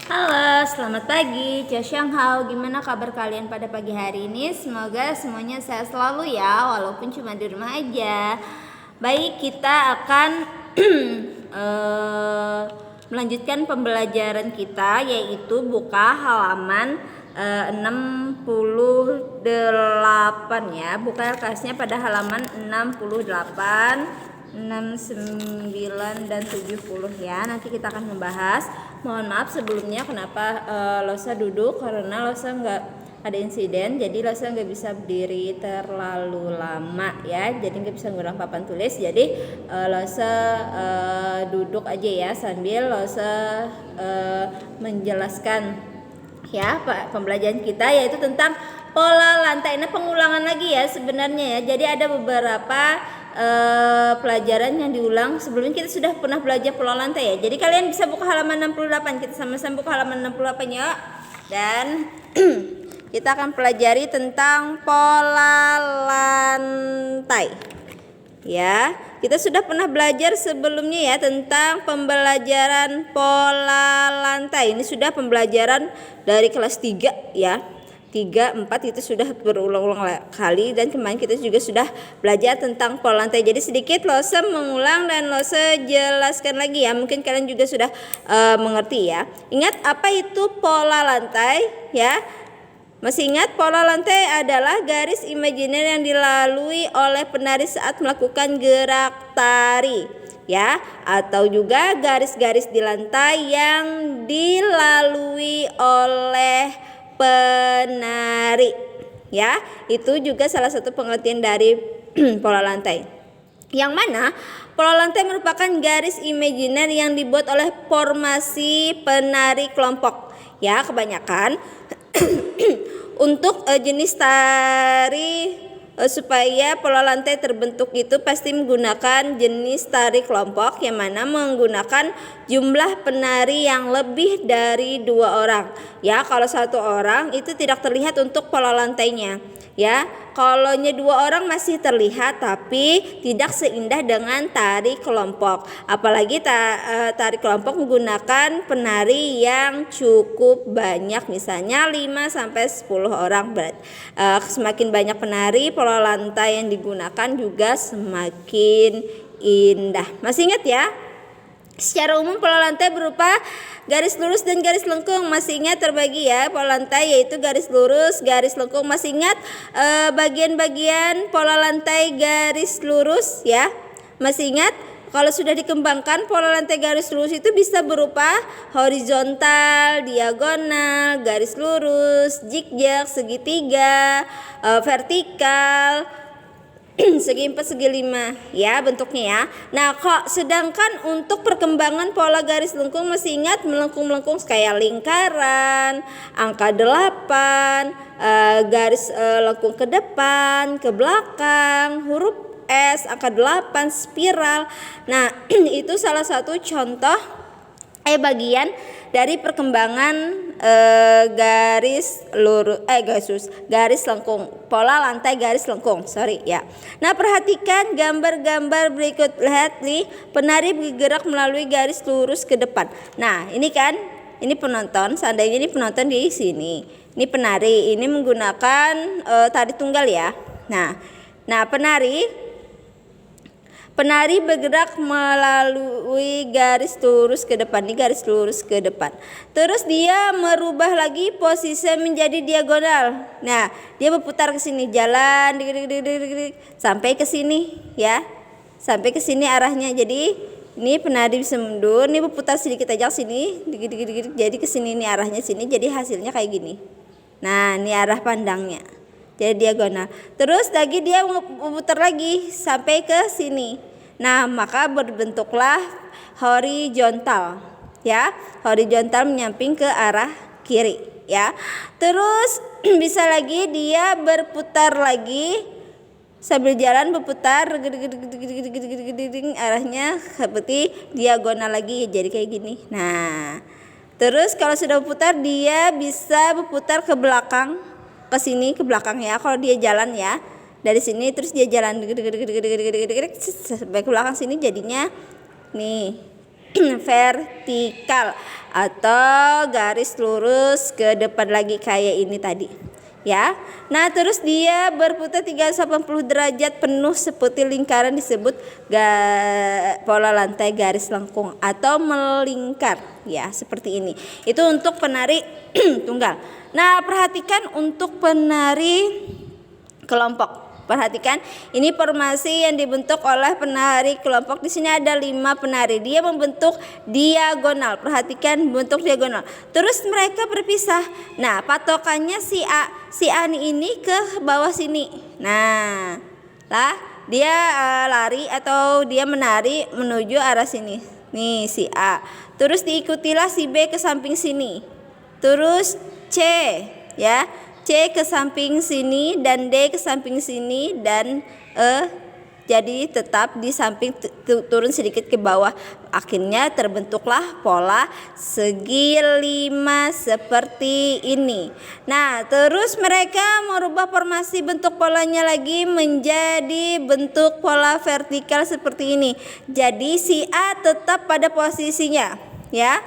Halo, selamat pagi. Ciao Xiang Hao. Gimana kabar kalian pada pagi hari ini? Semoga semuanya sehat selalu ya, walaupun cuma di rumah aja. Baik, kita akan melanjutkan pembelajaran kita, yaitu buka halaman 68 ya. Buka LKS-nya pada halaman 68, 69 dan 70 ya. Nanti kita akan membahas. Mohon maaf sebelumnya kenapa Losa duduk, karena Losa nggak ada insiden, jadi Losa nggak bisa berdiri terlalu lama ya, jadi nggak bisa ngurang papan tulis. Jadi Losa duduk aja ya sambil Losa menjelaskan ya pembelajaran kita, yaitu tentang pola lantai. Nah, pengulangan lagi ya sebenarnya ya. Jadi ada beberapa pelajaran yang diulang. Sebelumnya kita sudah pernah belajar pola lantai ya. Jadi kalian bisa buka halaman 68. Kita sama-sama buka halaman 68 ya. Dan kita akan pelajari tentang pola lantai. Ya, kita sudah pernah belajar sebelumnya ya tentang pembelajaran pola lantai. Ini sudah pembelajaran dari kelas 3 ya. 3, 4 itu sudah berulang-ulang kali, dan kemarin kita juga sudah belajar tentang pola lantai. Jadi sedikit Losa mengulang dan Losa jelaskan lagi ya. Mungkin kalian juga sudah mengerti ya. Ingat apa itu pola lantai ya? Masih ingat, pola lantai adalah garis imajiner yang dilalui oleh penari saat melakukan gerak tari ya, atau juga garis-garis di lantai yang dilalui oleh penari ya. Itu juga salah satu pengertian dari pola lantai, yang mana pola lantai merupakan garis imajiner yang dibuat oleh formasi penari kelompok ya. Kebanyakan untuk jenis tari supaya pola lantai terbentuk itu pasti menggunakan jenis tari kelompok, yang mana menggunakan jumlah penari yang lebih dari 2 orang ya. Kalau 1 orang itu tidak terlihat untuk pola lantainya ya. Kalau 2 orang masih terlihat, tapi tidak seindah dengan tari kelompok. Apalagi tari kelompok menggunakan penari yang cukup banyak, misalnya 5-10 orang. Semakin banyak penari, pola lantai yang digunakan juga semakin indah. Masih ingat ya? Secara umum pola lantai berupa garis lurus dan garis lengkung. Masih ingat terbagi ya pola lantai, yaitu garis lurus, garis lengkung. Masih ingat bagian-bagian pola lantai garis lurus ya? Masih ingat? Kalau sudah dikembangkan, pola lantai garis lurus itu bisa berupa horizontal, diagonal, garis lurus, zigzag, segitiga, vertikal, segi 4, segi 5 ya bentuknya ya. Nah, sedangkan untuk perkembangan pola garis lengkung, masih ingat melengkung-melengkung kayak lingkaran, angka 8, garis lengkung ke depan, ke belakang, huruf S, angka 8, spiral. Nah, itu salah satu contoh bagian dari perkembangan garis lurus, garis lengkung, pola lantai garis lengkung, ya. Nah, perhatikan gambar-gambar berikut. Lihat nih, penari bergerak melalui garis lurus ke depan. Nah, ini kan, ini penonton. Seandainya ini penonton di sini, ini penari, ini menggunakan tari tunggal ya. Nah, penari bergerak melalui garis lurus ke depan. Ini garis lurus ke depan. Terus dia merubah lagi posisi menjadi diagonal. Nah, dia berputar ke sini, jalan sampai ke sini ya. Sampai ke sini arahnya. Jadi ini penari bisa mundur, ini berputar sedikit aja sini, jadi ke sini, ini arahnya sini. Jadi hasilnya kayak gini. Nah, ini arah pandangnya. Jadi diagonal. Terus lagi dia memutar lagi sampai ke sini. Nah, maka berbentuklah horizontal ya. Horizontal menyamping ke arah kiri ya. Terus bisa lagi dia berputar lagi sambil jalan, berputar arahnya seperti diagonal lagi, jadi kayak gini. Nah, terus kalau sudah berputar, dia bisa berputar ke belakang, ke sini, ke belakang ya. Kalau dia jalan ya dari sini, terus dia jalan sampai ke belakang sini, jadinya nih vertikal atau garis lurus ke depan lagi kayak ini tadi ya. Nah, terus dia berputar 380 derajat penuh seperti lingkaran disebut pola lantai garis lengkung atau melingkar ya, seperti ini. Itu untuk penari tunggal. Nah, perhatikan untuk penari kelompok. Perhatikan, ini formasi yang dibentuk oleh penari kelompok. Di sini ada 5 penari. Dia membentuk diagonal. Perhatikan, bentuk diagonal. Terus mereka berpisah. Nah, patokannya si A ini ke bawah sini. Nah, dia lari atau dia menari menuju arah sini. Nih si A. Terus diikutilah si B ke samping sini. Terus C ya. C ke samping sini dan D ke samping sini dan jadi tetap di samping turun sedikit ke bawah. Akhirnya terbentuklah pola segi 5 seperti ini. Nah, terus mereka merubah formasi bentuk polanya lagi menjadi bentuk pola vertikal seperti ini. Jadi si A tetap pada posisinya ya.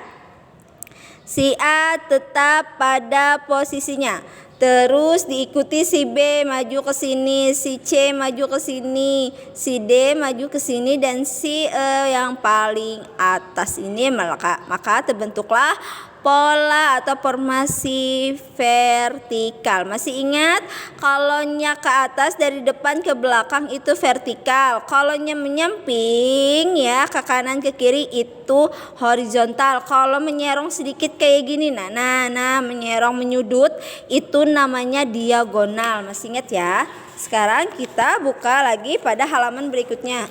Si A tetap pada posisinya. Terus diikuti si B maju ke sini, si C maju ke sini, si D maju ke sini dan si E yang paling atas ini maka terbentuklah pola atau formasi vertikal. Masih ingat, kalaunya ke atas dari depan ke belakang itu vertikal, kalaunya menyamping ya ke kanan ke kiri itu horizontal. Kalau menyerong sedikit kayak gini nah menyerong menyudut itu namanya diagonal. Masih ingat ya? Sekarang kita buka lagi pada halaman berikutnya.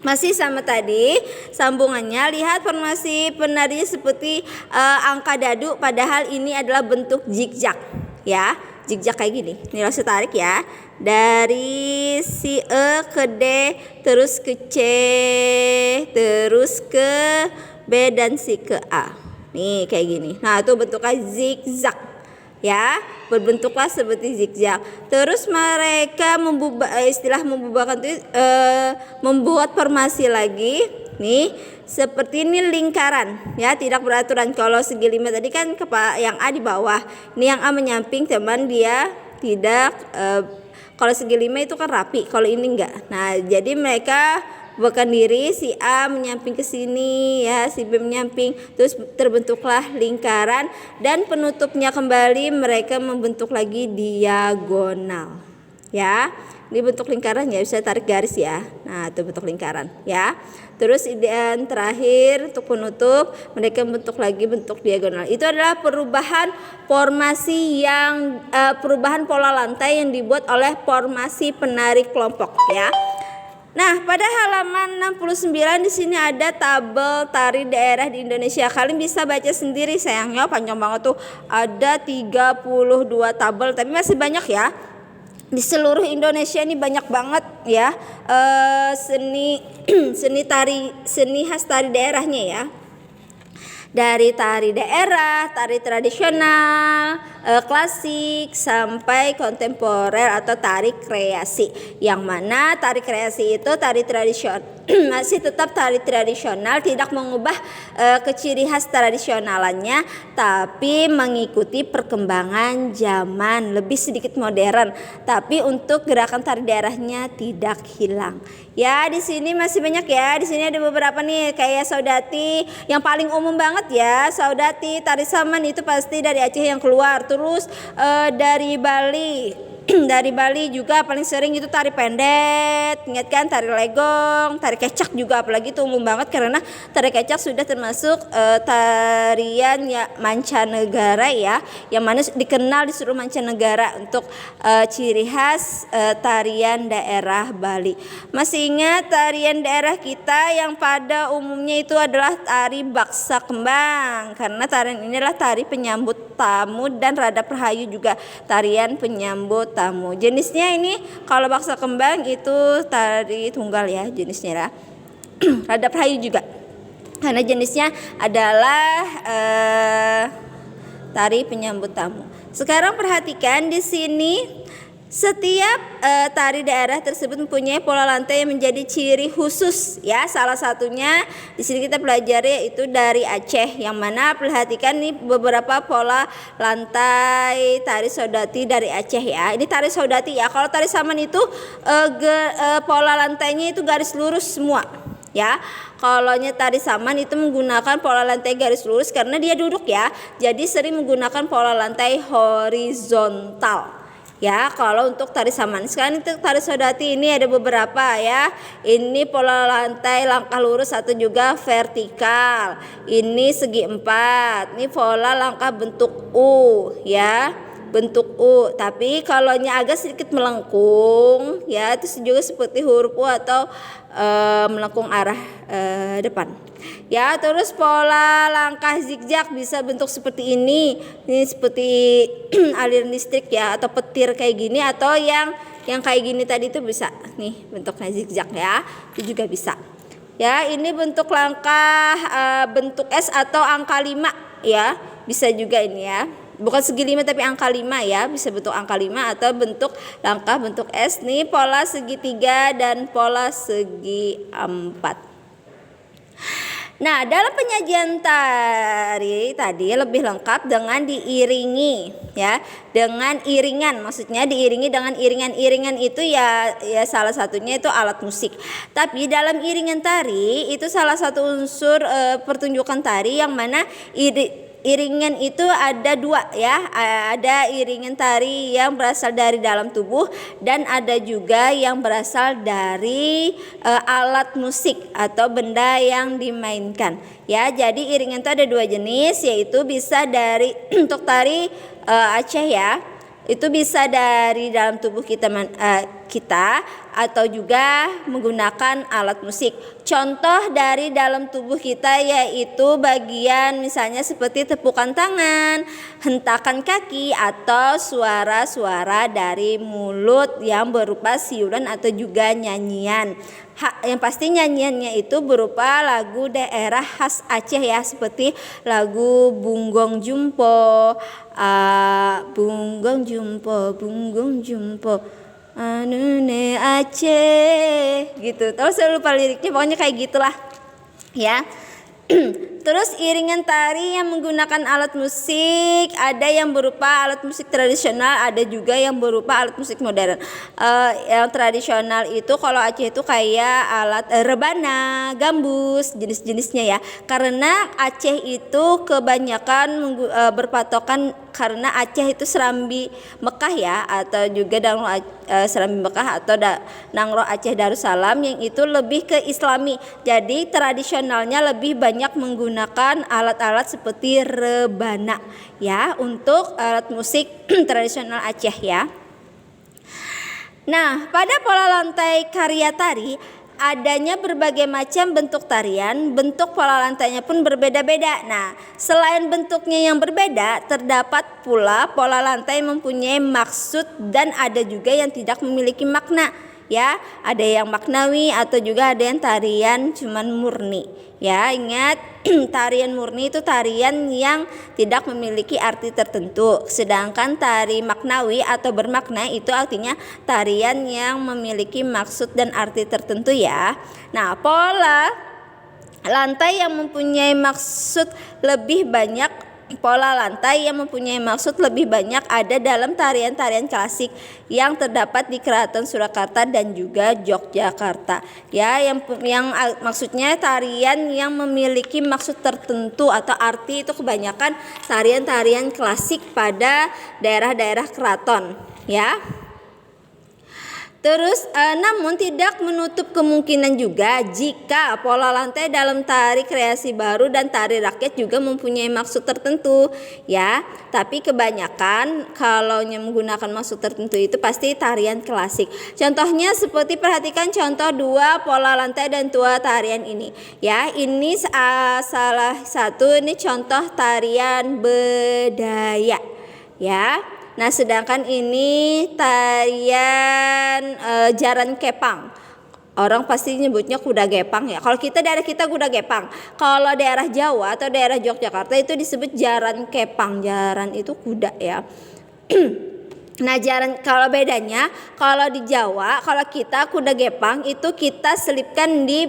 Masih sama tadi sambungannya, lihat formasi penarinya seperti angka dadu, padahal ini adalah bentuk zigzag ya, zigzag kayak gini. Nih langsung tarik ya, dari si E ke D, terus ke C, terus ke B dan si ke A. Nih kayak gini. Nah itu bentuknya zigzag ya, berbentuklah seperti zigzag. Terus mereka membubarkan itu membuat formasi lagi nih seperti ini lingkaran ya, tidak beraturan. Kalau segi 5 tadi kan yang A di bawah, ini yang A menyamping teman, dia tidak kalau segi 5 itu kan rapi, kalau ini enggak. Nah jadi mereka bukan diri, si A menyamping ke sini ya, si B menyamping, terus terbentuklah lingkaran dan penutupnya kembali mereka membentuk lagi diagonal ya. Ini bentuk lingkaran ya, bisa tarik garis ya. Nah itu bentuk lingkaran ya. Terus dan terakhir untuk penutup mereka membentuk lagi bentuk diagonal. Itu adalah perubahan formasi yang perubahan pola lantai yang dibuat oleh formasi penari kelompok ya. Nah, pada halaman 69 di sini ada tabel tari daerah di Indonesia. Kalian bisa baca sendiri, sayangnya panjang banget tuh. Ada 32 tabel, tapi masih banyak ya. Di seluruh Indonesia ini banyak banget ya seni khas tari daerahnya ya. Dari tari daerah, tari tradisional, klasik sampai kontemporer atau tari kreasi. Yang mana tari kreasi itu tari tradisional masih tetap tari tradisional, tidak mengubah keciri khas tradisionalannya, tapi mengikuti perkembangan zaman, lebih sedikit modern. Tapi untuk gerakan tari daerahnya tidak hilang. Ya, di sini masih banyak ya. Di sini ada beberapa nih kayak saudati yang paling umum banget ya. Saudati, tari saman itu pasti dari Aceh yang keluar. Terus dari Bali. Dari Bali juga paling sering itu tari pendet, ingat kan, tari legong, tari kecak juga, apalagi itu umum banget karena tari kecak sudah termasuk tarian ya mancanegara ya, yang mana dikenal di seluruh mancanegara untuk ciri khas tarian daerah Bali. Masih ingat tarian daerah kita yang pada umumnya itu adalah tari baksa kembang, karena tarian ini adalah tari penyambut tamu dan radap rahayu juga tarian penyambut tamu. Jenisnya ini kalau baksa kembang itu tari tunggal ya jenisnya lah. Radap rahayu juga karena jenisnya adalah tari penyambut tamu. Sekarang perhatikan di sini Setiap tari daerah tersebut mempunyai pola lantai yang menjadi ciri khusus ya. Salah satunya di sini kita pelajari yaitu dari Aceh, yang mana perhatikan nih beberapa pola lantai tari Saudati dari Aceh ya. Ini tari Saudati ya. Kalau tari Saman itu pola lantainya itu garis lurus semua ya. Kalau tari Saman itu menggunakan pola lantai garis lurus karena dia duduk ya. Jadi sering menggunakan pola lantai horizontal. Ya, kalau untuk tari Saman. Sekarang untuk tari Saudati ini ada beberapa ya. Ini pola lantai langkah lurus atau juga vertikal. Ini segi 4. Ini pola langkah bentuk U ya. Bentuk U. Tapi kalau agak sedikit melengkung ya, itu juga seperti huruf U atau melengkung arah depan. Ya, terus pola langkah zigzag bisa bentuk seperti ini. Ini seperti aliran listrik ya, atau petir kayak gini, atau yang kayak gini tadi itu bisa. Nih bentuknya zigzag ya. Itu juga bisa. Ya, ini bentuk langkah bentuk S atau angka 5 ya. Bisa juga ini ya. Bukan segi 5 tapi angka 5 ya. Bisa bentuk angka 5 atau bentuk langkah bentuk S. Nih pola segitiga dan pola segi 4. Nah, dalam penyajian tari tadi lebih lengkap dengan diiringi ya, dengan iringan. Maksudnya diiringi dengan iringan itu ya salah satunya itu alat musik. Tapi dalam iringan tari itu salah satu unsur pertunjukan tari yang mana iringan itu ada 2 ya. Ada iringan tari yang berasal dari dalam tubuh dan ada juga yang berasal dari alat musik atau benda yang dimainkan ya. Jadi iringan itu ada 2 jenis, yaitu bisa dari untuk tari Aceh ya, itu bisa dari dalam tubuh kita atau juga menggunakan alat musik. Contoh dari dalam tubuh kita yaitu bagian misalnya seperti tepukan tangan, hentakan kaki, atau suara-suara dari mulut yang berupa siulan atau juga nyanyian. Yang pasti nyanyiannya itu berupa lagu daerah khas Aceh ya, seperti lagu Bunggong Jumpo, Bunggong Jumpo, Bunggong Jumpo, Anune Aceh gitu. Terus saya lupa liriknya, pokoknya kayak gitulah ya. Terus iringan tari yang menggunakan alat musik, ada yang berupa alat musik tradisional, ada juga yang berupa alat musik modern. Yang tradisional itu kalau Aceh itu kayak alat rebana, gambus, jenis-jenisnya ya. Karena Aceh itu kebanyakan berpatokan karena Aceh itu Serambi Mekah ya, atau juga Serambi Mekah atau Nangro Aceh Darussalam, yang itu lebih ke Islami. Jadi tradisionalnya lebih banyak menggunakan alat-alat seperti rebana ya untuk alat musik tradisional Aceh ya. Nah, pada pola lantai karya tari adanya berbagai macam bentuk tarian, bentuk pola lantainya pun berbeda-beda. Nah, selain bentuknya yang berbeda, terdapat pula pola lantai mempunyai maksud dan ada juga yang tidak memiliki makna. Ya, ada yang maknawi atau juga ada yang tarian cuman murni. Ya, ingat tarian murni itu tarian yang tidak memiliki arti tertentu. Sedangkan tari maknawi atau bermakna itu artinya tarian yang memiliki maksud dan arti tertentu ya. Nah, pola lantai yang mempunyai maksud lebih banyak ada dalam tarian-tarian klasik yang terdapat di Keraton Surakarta dan juga Yogyakarta. Ya, yang maksudnya tarian yang memiliki maksud tertentu atau arti itu kebanyakan tarian-tarian klasik pada daerah-daerah keraton, ya. Terus namun tidak menutup kemungkinan juga jika pola lantai dalam tari kreasi baru dan tari rakyat juga mempunyai maksud tertentu ya. Tapi kebanyakan kalau menggunakan maksud tertentu itu pasti tarian klasik. Contohnya seperti perhatikan contoh 2 pola lantai dan 2 tarian ini ya. Ini salah satu ini contoh tarian bedaya ya. Nah, sedangkan ini tarian jaran kepang. Orang pasti nyebutnya kuda gepang ya. Kalau daerah kita kuda gepang. Kalau daerah Jawa atau daerah Yogyakarta itu disebut jaran kepang. Jaran itu kuda ya. Nah, kalau bedanya, kalau di Jawa, kalau kita kuda gepang itu kita selipkan di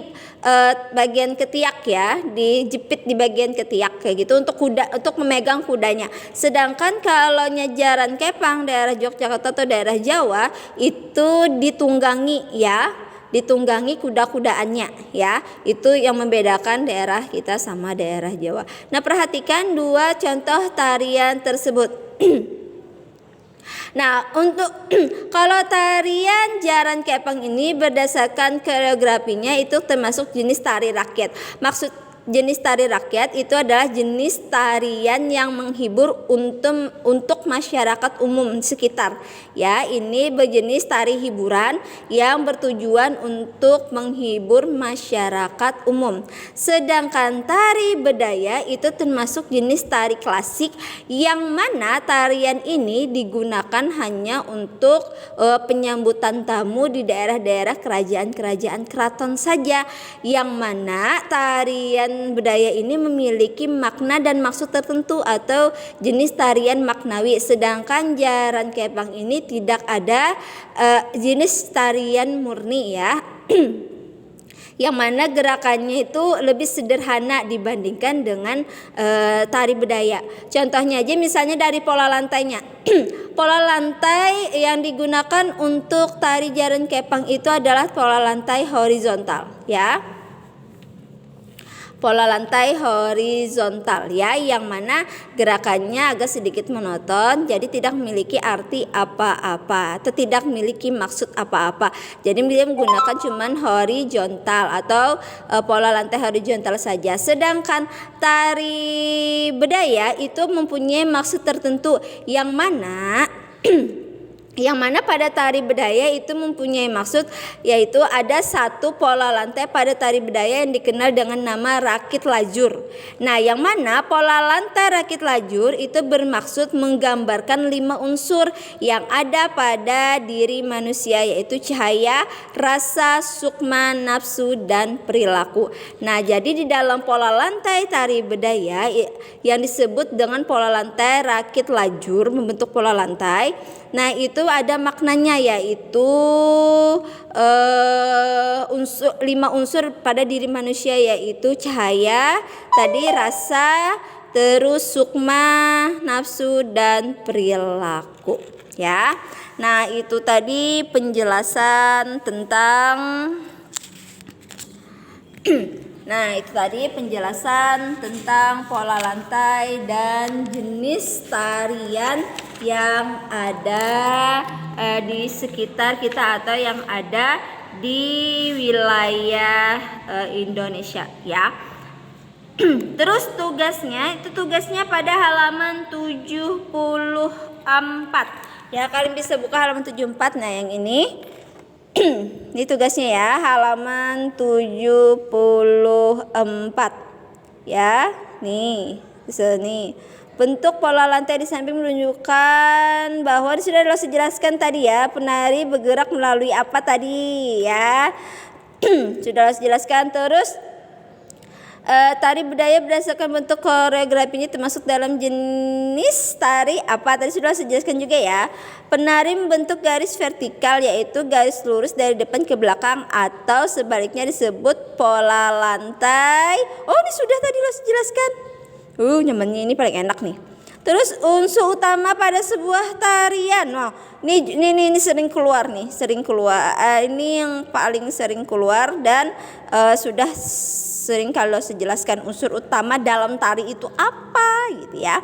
bagian ketiak ya, dijepit di bagian ketiak kayak gitu untuk memegang kudanya. Sedangkan kalau jaran kepang daerah Yogyakarta atau daerah Jawa itu ditunggangi ya, ditunggangi kuda-kudaannya ya. Itu yang membedakan daerah kita sama daerah Jawa. Nah, perhatikan dua contoh tarian tersebut. Nah, untuk kalau tarian jaran kepang ini berdasarkan koreografinya itu termasuk jenis tari rakyat. Maksud jenis tari rakyat itu adalah jenis tarian yang menghibur untuk masyarakat umum sekitar. Ya, ini berjenis tari hiburan yang bertujuan untuk menghibur masyarakat umum. Sedangkan tari bedaya itu termasuk jenis tari klasik yang mana tarian ini digunakan hanya untuk penyambutan tamu di daerah-daerah kerajaan-kerajaan keraton saja, yang mana tarian budaya ini memiliki makna dan maksud tertentu atau jenis tarian maknawi. Sedangkan jaran kepang ini tidak ada jenis tarian murni ya. Yang mana gerakannya itu lebih sederhana dibandingkan dengan tari bedaya. Contohnya aja misalnya dari pola lantainya. Pola lantai yang digunakan untuk tari jaran kepang itu adalah pola lantai horizontal ya. Pola lantai horizontal ya, yang mana gerakannya agak sedikit monoton, jadi tidak memiliki arti apa-apa atau tidak memiliki maksud apa-apa. Jadi dia menggunakan cuman horizontal atau pola lantai horizontal saja. Sedangkan tari bedaya itu mempunyai maksud tertentu yang mana pada tari bedaya itu mempunyai maksud, yaitu ada satu pola lantai pada tari bedaya yang dikenal dengan nama rakit lajur. Nah, yang mana pola lantai rakit lajur itu bermaksud menggambarkan 5 unsur yang ada pada diri manusia, yaitu cahaya, rasa, sukma, nafsu, dan perilaku. Nah, jadi di dalam pola lantai tari bedaya yang disebut dengan pola lantai rakit lajur, membentuk pola lantai. Nah, itu ada maknanya, yaitu 5 unsur pada diri manusia, yaitu cahaya, tadi rasa, terus sukma, nafsu, dan perilaku ya. Nah, itu tadi penjelasan tentang pola lantai dan jenis tarian yang ada di sekitar kita atau yang ada di wilayah Indonesia ya. Terus tugasnya pada halaman 74 ya, kalian bisa buka halaman 74. Nah, yang ini ini tugasnya ya, halaman 74 ya. Nih, di sini bentuk pola lantai di samping menunjukkan bahwa sudah dijelaskan tadi ya, penari bergerak melalui apa tadi ya. Sudah dijelaskan. Terus tari bedaya berdasarkan bentuk koreografinya termasuk dalam jenis tari apa tadi sudah dijelaskan juga ya. Penari membentuk garis vertikal, yaitu garis lurus dari depan ke belakang, atau sebaliknya disebut pola lantai. Oh, ini sudah tadi dijelaskan. Nyamannya ini paling enak nih. Terus unsur utama pada sebuah tarian. Ini sering keluar. Ini yang paling sering keluar dan sudah sering kalau sejelaskan unsur utama dalam tari itu apa gitu ya.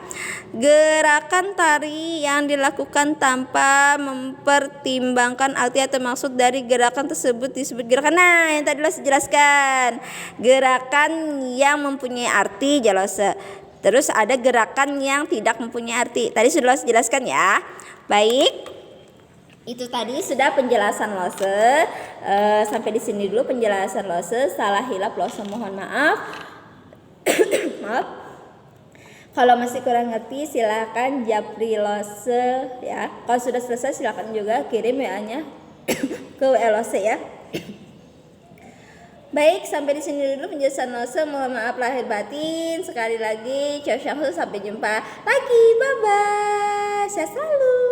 Gerakan tari yang dilakukan tanpa mempertimbangkan arti atau maksud dari gerakan tersebut disebut gerakan. Nah, yang tadi lo sejelaskan, gerakan yang mempunyai arti jelas. Terus ada gerakan yang tidak mempunyai arti. Tadi sudah dijelaskan ya. Baik, itu tadi sudah penjelasan Lose. Sampai di sini dulu penjelasan Lose. Salah hilap Lose mohon maaf. Maaf. Kalau masih kurang ngerti silakan japri Lose ya. Kalau sudah selesai silakan juga kirim WA-nya ke WA Lose ya. Baik, sampai di sini dulu penjelasan Lose. Mohon maaf lahir batin. Sekali lagi, ciao sampai jumpa lagi. Bye bye. Sehat selalu.